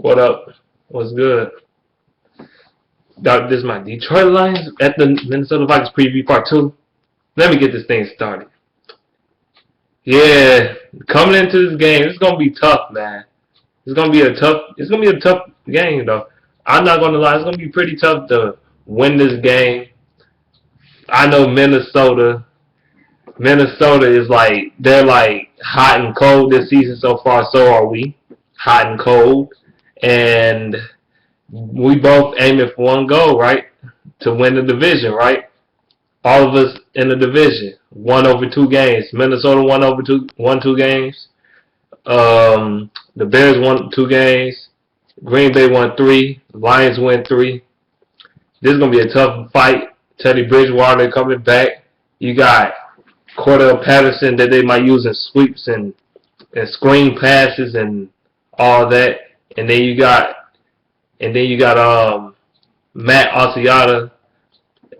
What up? What's good? This is my Detroit Lions at the Minnesota Vikings preview part 2. Let me get this thing started. Yeah, coming into this game, it's gonna be tough, man. It's gonna be a tough game though. I'm not gonna lie, it's gonna be pretty tough to win this game. I know Minnesota is like they're like hot and cold this season so far. So are we, hot and cold, and we both aiming for one goal, right? To win the division, right? All of us in the division. 1/2 games. Minnesota won 2 games. The Bears won 2 games. Green Bay won 3. Lions win 3. This is gonna be a tough fight. Teddy Bridgewater coming back. You got Cordell Patterson that they might use in sweeps and screen passes and all that. And then you got Matt Asiata,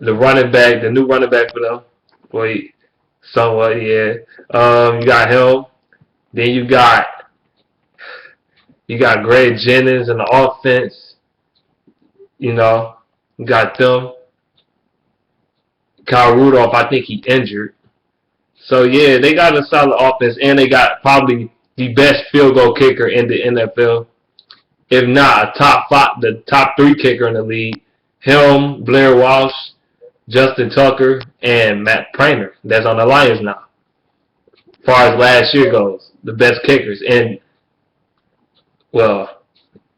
the running back, the new running back for them. Wait, somewhat, yeah. You got him. Then you got Greg Jennings in the offense. You got them. Kyle Rudolph, I think he injured. So yeah, they got a solid offense, and they got probably the best field goal kicker in the NFL. If not the top 3 kicker in the league. Him, Blair Walsh, Justin Tucker, and Matt Prater. That's on the Lions now. As far as last year goes, the best kickers. And, well,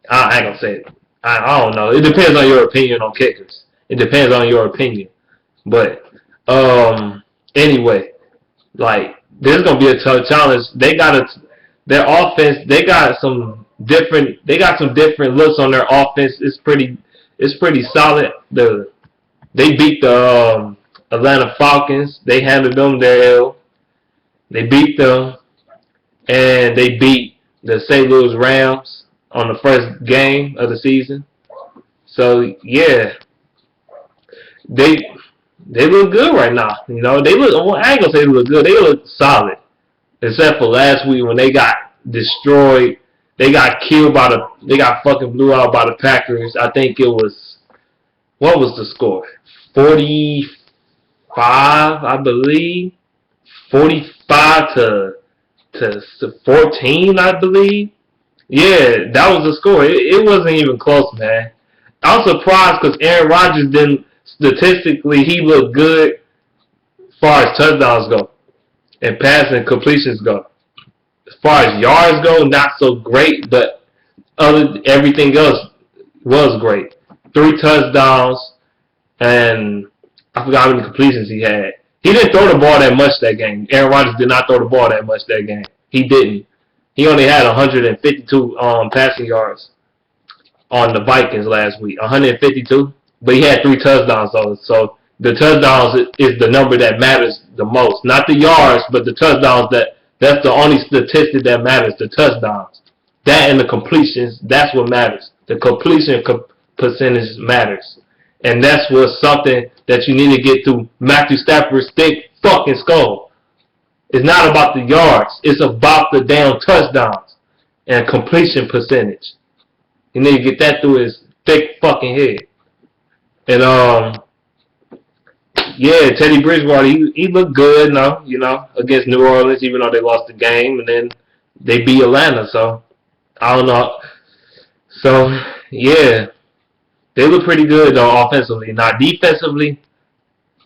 I ain't gonna say it. I don't know. It depends on your opinion on kickers. It depends on your opinion. But, anyway, like, this is gonna be a tough challenge. Their offense, they got some different looks on their offense. It's pretty solid. They beat the Atlanta Falcons. They handled them their L. They beat them, and they beat the St. Louis Rams on the first game of the season. So yeah, they look good right now. They look. Well, I ain't gonna say they look good. They look solid, except for last week when they got destroyed. They got fucking blew out by the Packers. I think it was, what was the score? 45, I believe. 45 to 14, I believe. Yeah, that was the score. It wasn't even close, man. I'm surprised because Aaron Rodgers didn't, statistically, he looked good as far as touchdowns go and passing completions go. As far as yards go, not so great, but everything else was great. 3 touchdowns, and I forgot how many completions he had. He didn't throw the ball that much that game. Aaron Rodgers did not throw the ball that much that game. He didn't. He only had 152 passing yards on the Vikings last week. 152, but he had 3 touchdowns though. So the touchdowns is the number that matters the most. Not the yards, but the touchdowns. That's the only statistic that matters, the touchdowns. That and the completions, that's what matters. The completion percentage matters. And that's what's something that you need to get through Matthew Stafford's thick fucking skull. It's not about the yards. It's about the damn touchdowns and completion percentage. You need to get that through his thick fucking head. And, yeah, Teddy Bridgewater, he looked good, against New Orleans, even though they lost the game, and then they beat Atlanta, so I don't know. So, yeah, they look pretty good, though, offensively. Now, defensively,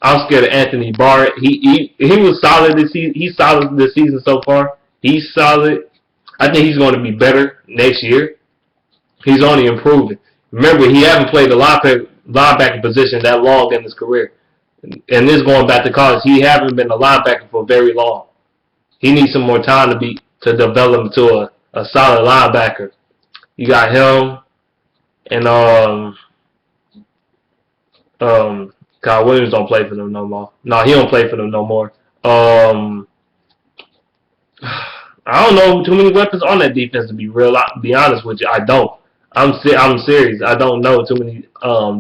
I'm scared of Anthony Barr. He was solid this season. He's solid this season so far. He's solid. I think he's going to be better next year. He's only improving. Remember, he hasn't played the linebacker position that long in his career. And this going back to college, he hasn't been a linebacker for very long. He needs some more time to develop into a solid linebacker. You got him and Kyle Williams don't play for them no more. No, he don't play for them no more. I don't know too many weapons on that defense to be real. I'll be honest with you, I don't. I'm serious. I don't know too many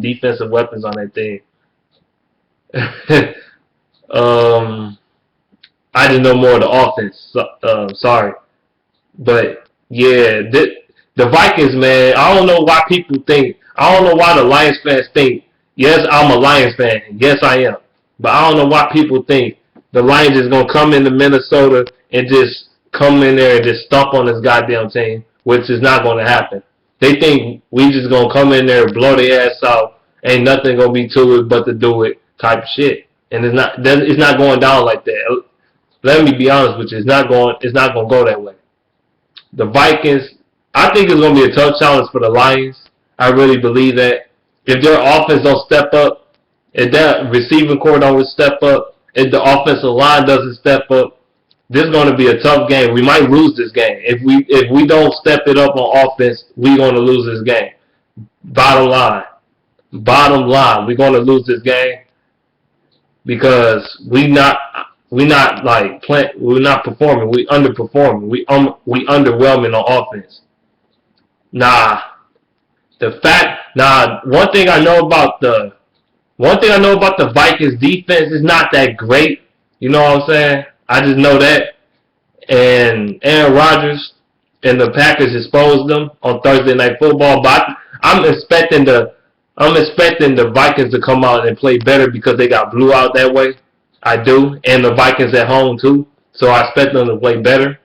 defensive weapons on that thing. I just know more of the offense. Sorry, but yeah, The Vikings, man, I don't know why people think, I don't know why the Lions fans think, yes, I'm a Lions fan. Yes, I am. But I don't know why people think the Lions is going to come into Minnesota and just come in there and just stomp on this goddamn team, which is not going to happen. They think we just going to come in there and blow their ass out, ain't nothing going to be to it but to do it type shit. And it's not going down like that. Let me be honest with you, it's not going to go that way. The Vikings, I think it's going to be a tough challenge for the Lions. I really believe that. If their offense don't step up, if that receiving core don't step up, if the offensive line doesn't step up, this is going to be a tough game. We might lose this game. If we don't step it up on offense, we're going to lose this game. Bottom line, we're going to lose this game because we're not performing. We underperforming. We underwhelming on offense. One thing I know about the Vikings defense is not that great. You know what I'm saying? I just know that. And Aaron Rodgers and the Packers exposed them on Thursday Night Football. But I'm expecting the Vikings to come out and play better because they got blew out that way. I do. And the Vikings at home too. So I expect them to play better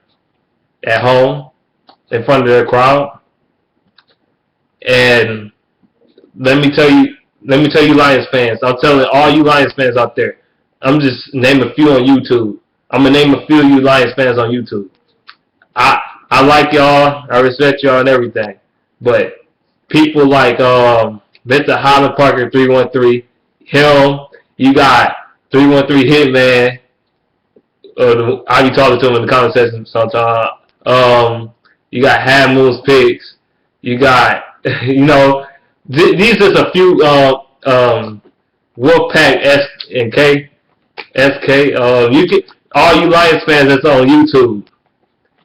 at home in front of their crowd. And let me tell you, Lions fans. I'm telling all you Lions fans out there. I'm just naming a few on YouTube. I'm gonna name a few of you Lions fans on YouTube. I like y'all. I respect y'all and everything. But people like Mr. Highland Parker 313, him. You got 313 Hitman. I be talking to him in the comment section sometimes. You got Half Moon's Pigs. You got these are a few Wolfpack S and K SK. You can all you Lions fans that's on YouTube.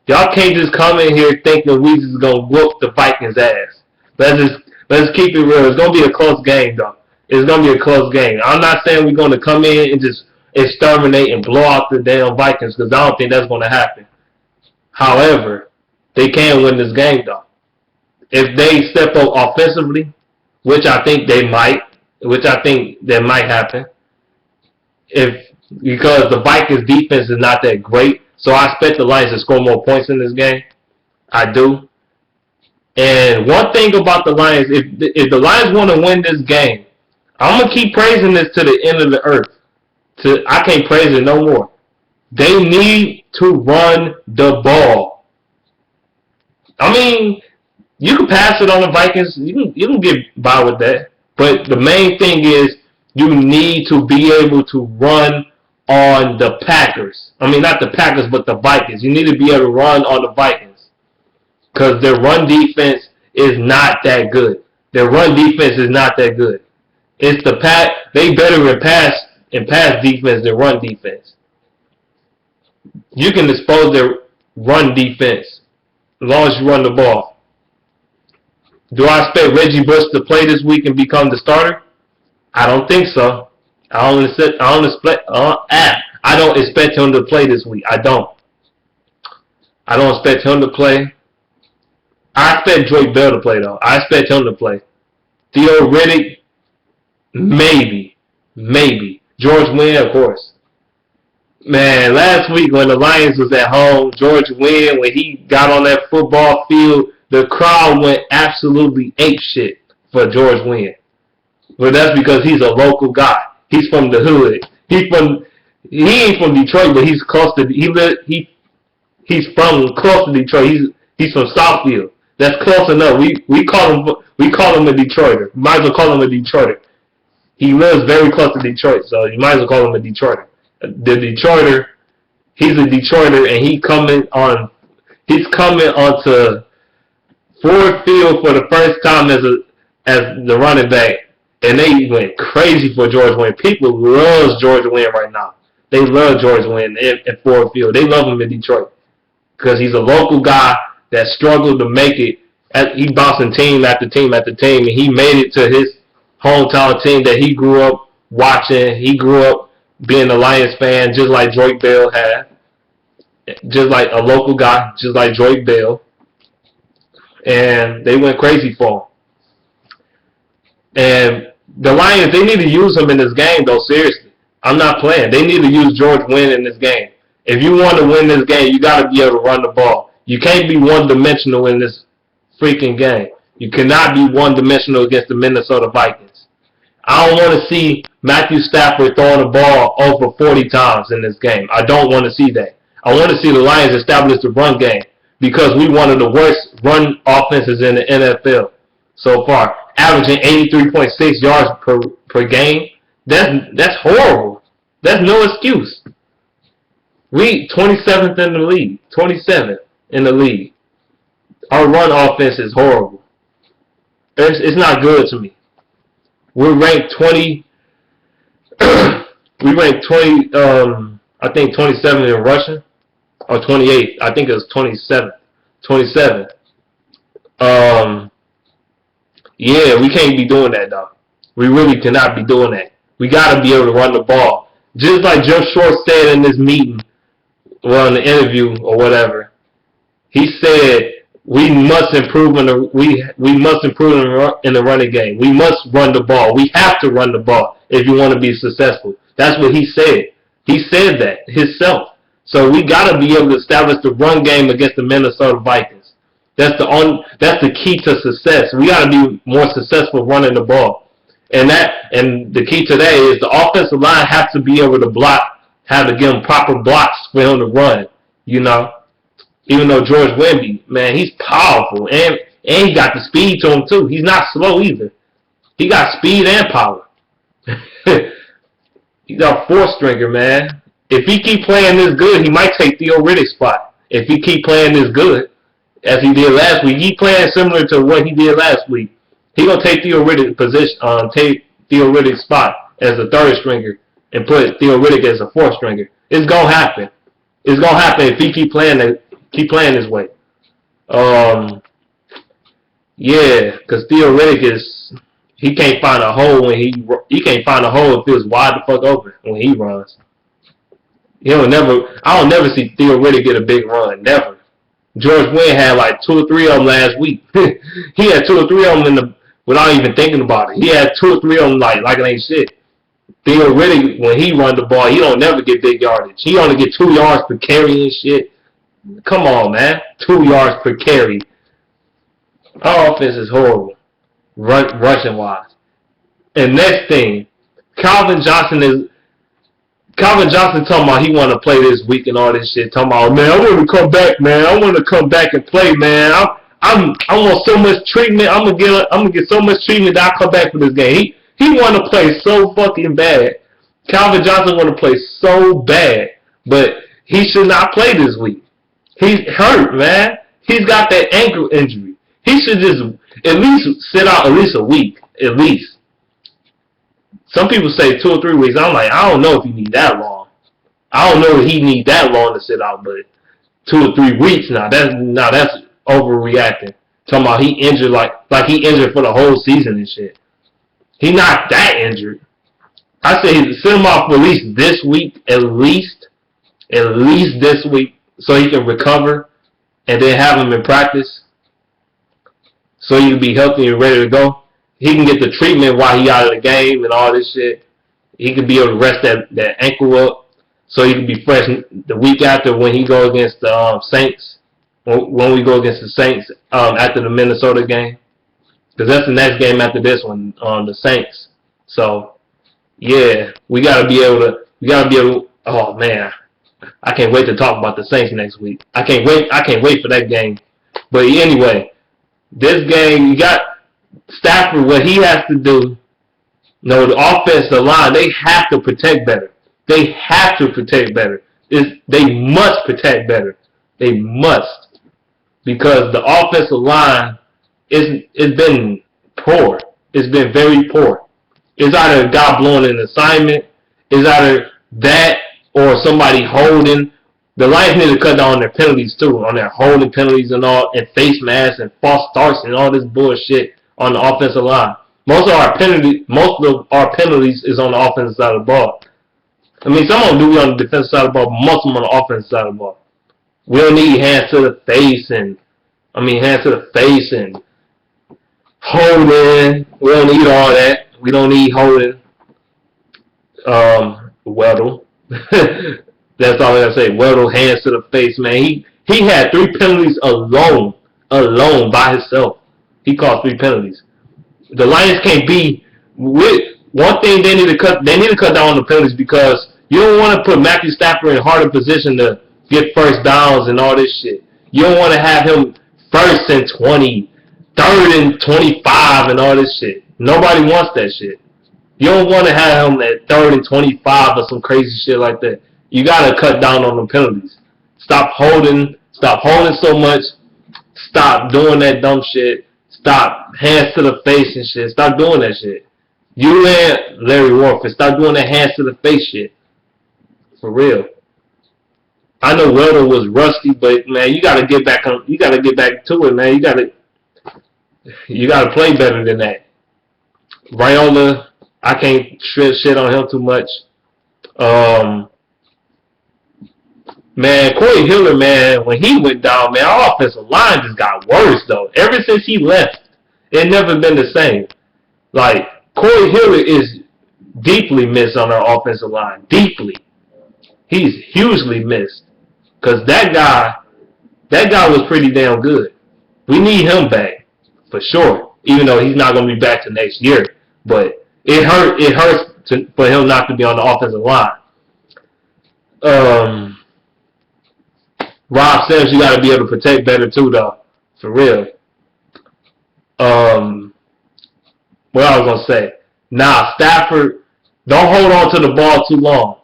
Y'all can't just come in here thinking we just gonna whoop the Vikings ass. Let's keep it real. It's gonna be a close game though. It's gonna be a close game. I'm not saying we're gonna come in and just exterminate and blow out the damn Vikings because I don't think that's gonna happen. However, they can win this game though. If they step up offensively, which I think that might happen, because the Vikings defense is not that great, so I expect the Lions to score more points in this game. I do. And one thing about the Lions, if the Lions want to win this game, I'm gonna keep praising this to the end of the earth. I can't praise it no more. They need to run the ball. I mean, you can pass it on the Vikings. You can get by with that. But the main thing is you need to be able to run on the Packers. I mean, not the Packers, but the Vikings. You need to be able to run on the Vikings because their run defense is not that good. It's the they better in pass defense than run defense. You can expose their run defense as long as you run the ball. Do I expect Reggie Bush to play this week and become the starter? I don't think so. I don't expect him to play this week. I don't expect him to play. I expect Drake Bell to play though. I expect him to play. Theo Riddick, maybe. George Wynn, of course. Man, last week when the Lions was at home, George Wynn, when he got on that football field, the crowd went absolutely apeshit for George Wynn. But that's because he's a local guy. He's from the hood. He ain't from Detroit, but he's close to he's from close to Detroit. He's from Southfield. That's close enough. We call him a Detroiter. Might as well call him a Detroiter. He lives very close to Detroit, so you might as well call him a Detroiter. He's a Detroiter, and he's coming onto Ford Field for the first time as the running back, and they went crazy for George Wynn. People love George Wynn right now. They love George Wynn at Ford Field. They love him in Detroit because he's a local guy that struggled to make it. He bouncing team after team after team, and he made it to his hometown team that he grew up watching. He grew up being a Lions fan, just like Drake Bell had, just like a local guy, just like Drake Bell. and they went crazy for him. And the Lions, they need to use him in this game, though, seriously. I'm not playing. They need to use George Wynn in this game. If you want to win this game, you got to be able to run the ball. You can't be one-dimensional in this freaking game. You cannot be one-dimensional against the Minnesota Vikings. I don't want to see Matthew Stafford throwing the ball over 40 times in this game. I don't want to see that. I want to see the Lions establish the run game because we one of the worst run offenses in the NFL so far, averaging 83.6 yards per game. That's horrible. That's no excuse. We 27th in the league. 27th in the league. Our run offense is horrible. It's not good to me. We're ranked 20. We ranked 20. I think 27 in rushing, or 28. I think it was 27. 27. Yeah, we can't be doing that though. We really cannot be doing that. We got to be able to run the ball. Just like Joe Short said in this meeting, well, in the interview or whatever, he said we must improve in the we must improve in the running game. We must run the ball. We have to run the ball if you want to be successful. That's what he said. He said that himself. So we got to be able to establish the run game against the Minnesota Vikings. That's the key to success. We got to be more successful running the ball. And the key to that is the offensive line has to be able to block, have to give him proper blocks for him to run, you know. Even though George Wemby, man, he's powerful. And he got the speed to him, too. He's not slow either. He got speed and power. He's a four-stringer, man. If he keep playing this good, he might take Theo Riddick's spot. If he keep playing this good, as he did last week. He playing similar to what he did last week. He gonna take Theo Riddick's position, take Theo Riddick's spot as a third stringer and put Theo Riddick as a fourth stringer. It's gonna happen. It's gonna happen if he keep playing this way. Yeah, because Theo Riddick he can't find a hole when he can't find a hole if it's wide the fuck open when he runs. I don't never see Theo Riddick get a big run. Never. George Wynn had like 2 or 3 of them last week. He had 2 or 3 of them without even thinking about it. He had 2 or 3 of them like it ain't shit. Theo Riddick, when he run the ball, he don't never get big yardage. He only get 2 yards per carry and shit. Come on, man. 2 yards per carry. Our offense is horrible, rushing wise. And next thing, Calvin Johnson talking about he want to play this week and all this shit. Talking about, man, I want to come back, man. I want to come back and play, man. I want so much treatment. I'm gonna get so much treatment that I come back for this game. He want to play so fucking bad. Calvin Johnson want to play so bad, but he should not play this week. He's hurt, man. He's got that ankle injury. He should just at least sit out at least a week, at least. Some people say 2 or 3 weeks. I'm like, I don't know if he need that long. I don't know if he need that long to sit out, but 2 or 3 weeks now. That's overreacting. Talking about he injured like he injured for the whole season and shit. He not that injured. I say send him off for at least this week, at least this week, so he can recover, and then have him in practice, so he can be healthy and ready to go. He can get the treatment while he out of the game and all this shit. He can be able to rest that ankle up, so he can be fresh the week after when he go against the Saints. When we go against the Saints after the Minnesota game, because that's the next game after this one, the Saints. So yeah, we gotta be able to. Oh man, I can't wait to talk about the Saints next week. I can't wait for that game. But anyway, this game, you got Stafford, what he has to do. The offensive line, they have to protect better. They have to protect better. They must protect better. They must. Because the offensive line it's been poor. It's been very poor. It's either a guy blowing an assignment, it's either that or somebody holding. The Lions need to cut down on their penalties too, on their holding penalties and all, and face masks and false starts and all this bullshit on the offensive line. Most of our penalties is on the offensive side of the ball. I mean, some of them do be on the defensive side of the ball, but most of them on the offensive side of the ball. We don't need hands to the face and Hands to the face and holding. We don't need all that. We don't need holding. Weddle. That's all I gotta say. Weddle, hands to the face, man. He had 3 penalties alone by himself. He caused 3 penalties. The Lions can't be with one thing. They need to cut down on the penalties because you don't want to put Matthew Stafford in harder position to get first downs and all this shit. You don't want to have him 1st and 20, 3rd and 25 and all this shit. Nobody wants that shit. You don't want to have him at 3rd and 25 or some crazy shit like that. You gotta cut down on the penalties. Stop holding so much. Stop doing that dumb shit. Stop hands to the face and shit. Stop doing that shit. You and Larry Warford, stop doing that hands to the face shit. For real. I know Weddle was rusty, but man, you gotta get back to it, man. You gotta play better than that. Raiola, I can't shit on him too much. Man, Corey Hiller, man, when he went down, man, our offensive line just got worse, though. Ever since he left, it never been the same. Like, Corey Hiller is deeply missed on our offensive line. Deeply. He's hugely missed. Because that guy was pretty damn good. We need him back, for sure. Even though he's not going to be back to next year. But it hurts for him not to be on the offensive line. Rob says you got to be able to protect better too, though. For real. What I was going to say. Nah, Stafford, don't hold on to the ball too long.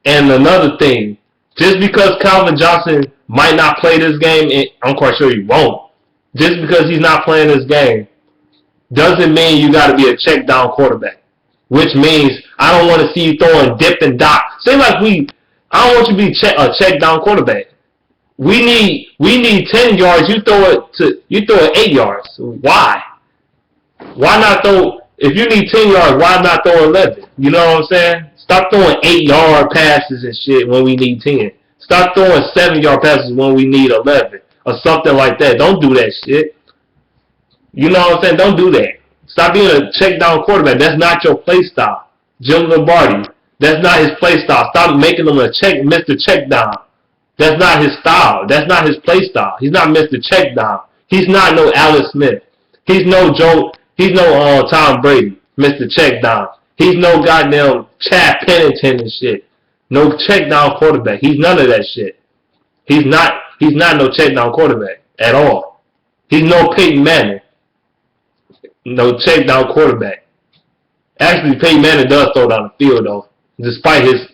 And another thing, just because Calvin Johnson might not play this game, and I'm quite sure he won't, just because he's not playing this game, doesn't mean you got to be a check down quarterback. Which means I don't want to see you throwing dip and dot. I don't want you to be a check down quarterback. We need 10 yards. You throw it 8 yards. Why? Why not throw? If you need 10 yards, why not throw 11? You know what I'm saying? Stop throwing 8-yard passes and shit when we need 10. Stop throwing 7-yard passes when we need 11 or something like that. Don't do that shit. You know what I'm saying? Don't do that. Stop being a check down quarterback. That's not your play style. Jim Lombardi. That's not his play style. Stop making him Mr. Check Down. That's not his style. That's not his play style. He's not Mr. Check Down. He's not no Alex Smith. He's no Tom Brady, Mr. Check Down. He's no goddamn Chad Pennington and shit. No check down quarterback. He's none of that shit. He's not no check down quarterback at all. He's no Peyton Manning. No check down quarterback. Actually, Peyton Manning does throw down the field though, despite his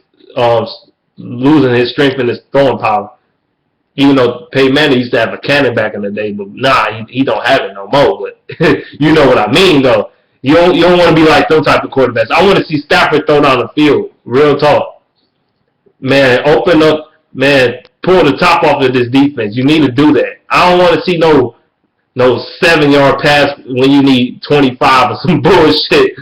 losing his strength and his throwing power. Even though Peyton Manning used to have a cannon back in the day, but nah, he don't have it no more. But you know what I mean, though. You don't want to be like those type of quarterbacks. I want to see Stafford throw down the field. Real talk. Man, open up. Man, pull the top off of this defense. You need to do that. I don't want to see no 7-yard pass when you need 25 or some bullshit.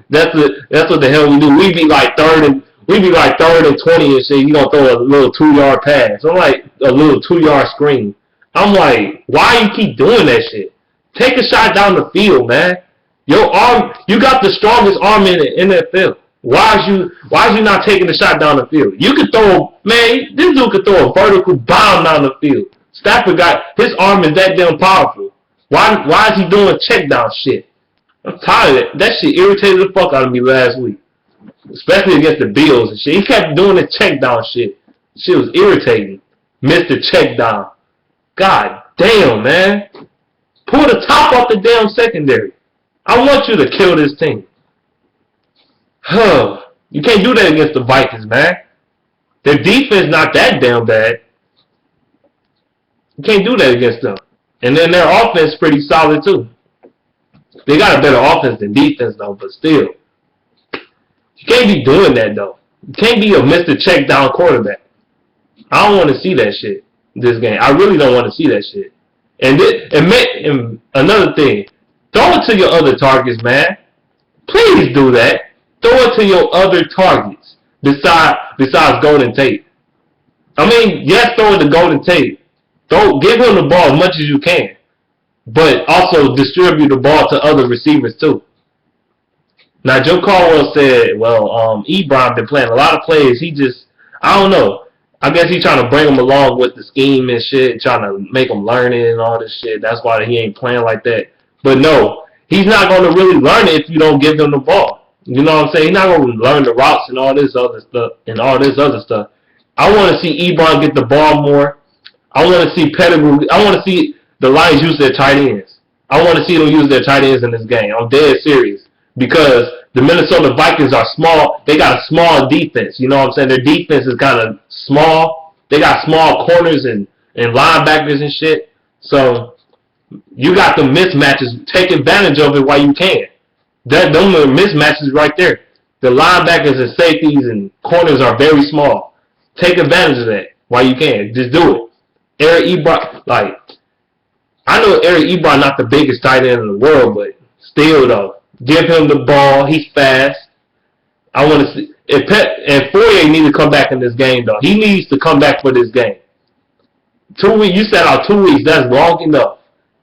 That's what the hell we do. We be like third and 20 and shit. You gonna throw a little 2-yard pass? I'm like a little 2-yard screen. I'm like, why you keep doing that shit? Take a shot down the field, man. Your arm, you got the strongest arm in the NFL. Why is you not taking the shot down the field? You could throw, man. This dude could throw a vertical bomb down the field. Stafford his arm is that damn powerful. Why is he doing check down shit? I'm tired of it. That shit irritated the fuck out of me last week. Especially against the Bills and shit. He kept doing the check down shit. Shit was irritating. Mr. Check Down. God damn, man. Pull the top off the damn secondary. I want you to kill this team. You can't do that against the Vikings, man. Their defense not that damn bad. You can't do that against them. And then their offense is pretty solid too. They got a better offense than defense though, but still. You can't be doing that though. You can't be a Mr. Check Down quarterback. I don't want to see that shit this game. I really don't want to see that shit. And another thing, throw it to your other targets, man. Please do that. Throw it to your other targets besides Golden Tate. I mean, yes, throw it to Golden Tate. Give him the ball as much as you can. but also distribute the ball to other receivers too. Now, Joe Caldwell said, well, Ebron been playing a lot of plays. He just, I don't know. I guess he's trying to bring him along with the scheme and shit, trying to make him learn it and all this shit. That's why he ain't playing like that. But no, he's not going to really learn it if you don't give him the ball. You know what I'm saying? He's not going to learn the routes and all this other stuff. I want to see Ebron get the ball more. I want to see Pettigrew. I want to see the Lions use their tight ends. I want to see them use their tight ends in this game. I'm dead serious. Because the Minnesota Vikings are small. They got a small defense. You know what I'm saying? Their defense is kind of small. They got small corners and linebackers and shit. So you got the mismatches. Take advantage of it while you can. Them are mismatches right there. The linebackers and safeties and corners are very small. Take advantage of that while you can. Just do it. Eric Ebron, I know Eric Ebron not the biggest tight end in the world, but still though. Give him the ball. He's fast. I want to see. And Fourier needs to come back in this game, though. He needs to come back for this game. 2 weeks. You sat out 2 weeks. That's long enough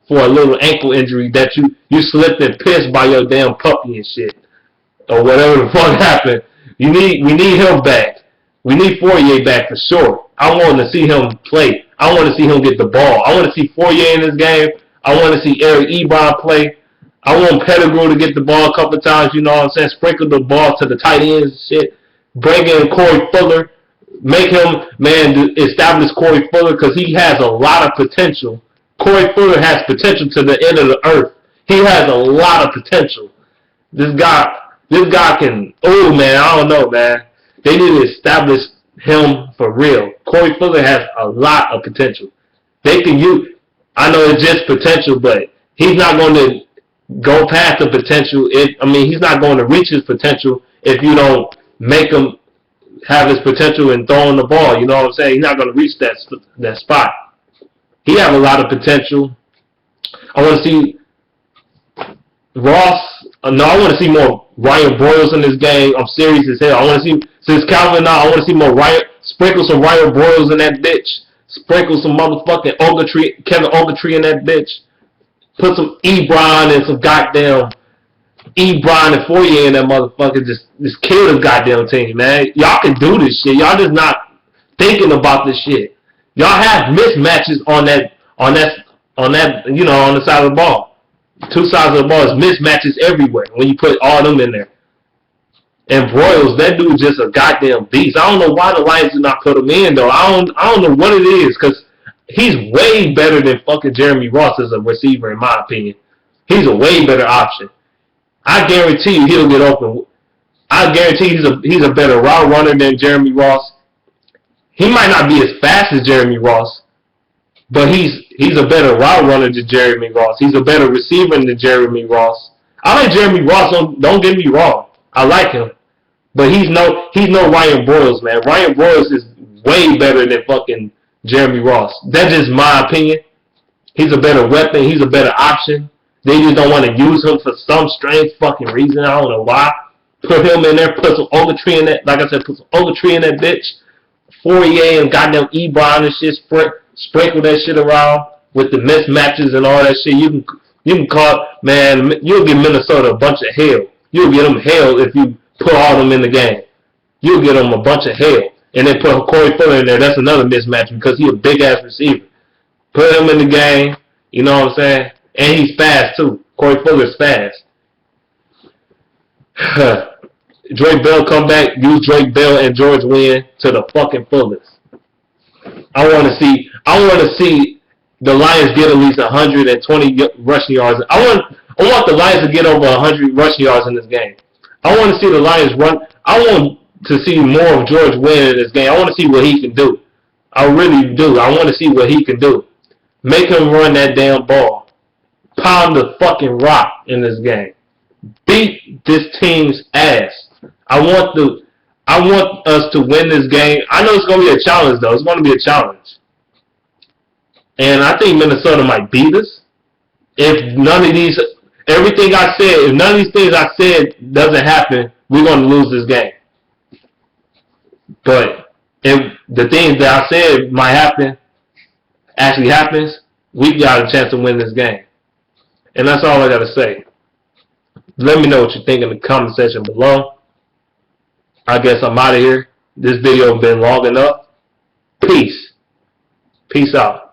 for a little ankle injury that you slipped and pissed by your damn puppy and shit. Or whatever the fuck happened. We need him back. We need Fourier back for sure. I want to see him play. I want to see him get the ball. I want to see Fourier in this game. I want to see Eric Ebron play. I want Pettigrew to get the ball a couple of times, you know what I'm saying? Sprinkle the ball to the tight ends and shit. Bring in Corey Fuller. Make him, establish Corey Fuller because he has a lot of potential. Corey Fuller has potential to the end of the earth. He has a lot of potential. This guy can, I don't know, man. They need to establish him for real. Corey Fuller has a lot of potential. They can use, I know it's just potential, but he's not going to go past the potential. He's not going to reach his potential if you don't make him have his potential in throwing the ball. You know what I'm saying? He's not going to reach that spot. He has a lot of potential. I want to see Ross. I want to see more Ryan Broyles in this game. I'm serious as hell. I want to see, since Calvin I want to see more Ryan. Sprinkle some Ryan Broyles in that bitch. Sprinkle some motherfucking Kevin Ogletree in that bitch. Put some Ebron and some goddamn Ebron and Fourier in that motherfucker. Just kill this goddamn team, man. Y'all can do this shit. Y'all just not thinking about this shit. Y'all have mismatches on the side of the ball. Two sides of the ball is mismatches everywhere when you put all them in there. And Broyles, that dude's just a goddamn beast. I don't know why the Lions did not put him in though. I don't know what it is because he's way better than fucking Jeremy Ross as a receiver, in my opinion. He's a way better option. I guarantee you he'll get open. I guarantee he's a better route runner than Jeremy Ross. He might not be as fast as Jeremy Ross, but he's a better route runner than Jeremy Ross. He's a better receiver than Jeremy Ross. I like Jeremy Ross. Don't get me wrong. I like him, but he's no Ryan Broyles, man. Ryan Broyles is way better than fucking Jeremy Ross. That's just my opinion. He's a better weapon. He's a better option. They just don't want to use him for some strange fucking reason. I don't know why. Put him in there. Put some Ogletree in that. Like I said, put some Ogletree in that bitch. Fourier and goddamn Ebron and shit. Sprinkle that shit around with the mismatches and all that shit. You can call, man. You'll give Minnesota a bunch of hell. You'll get them hell if you put all them in the game. You'll get them a bunch of hell. And then put Corey Fuller in there. That's another mismatch because he's a big-ass receiver. Put him in the game. You know what I'm saying? And he's fast, too. Corey Fuller's fast. Drake Bell come back. Use Drake Bell and George Wynn to the fucking fullest. I want to see the Lions get at least 120 rushing yards. I want the Lions to get over 100 rushing yards in this game. I want to see the Lions run. I want to see more of George Wynn in this game. I want to see what he can do. I really do. I want to see what he can do. Make him run that damn ball. Pound the fucking rock in this game. Beat this team's ass. I want us to win this game. I know it's going to be a challenge, though. It's going to be a challenge. And I think Minnesota might beat us. If none of these things I said doesn't happen, we're going to lose this game. But if the things that I said might happen actually happens, we got a chance to win this game. And that's all I got to say. Let me know what you think in the comment section below. I guess I'm out of here. This video has been long enough. Peace. Peace out.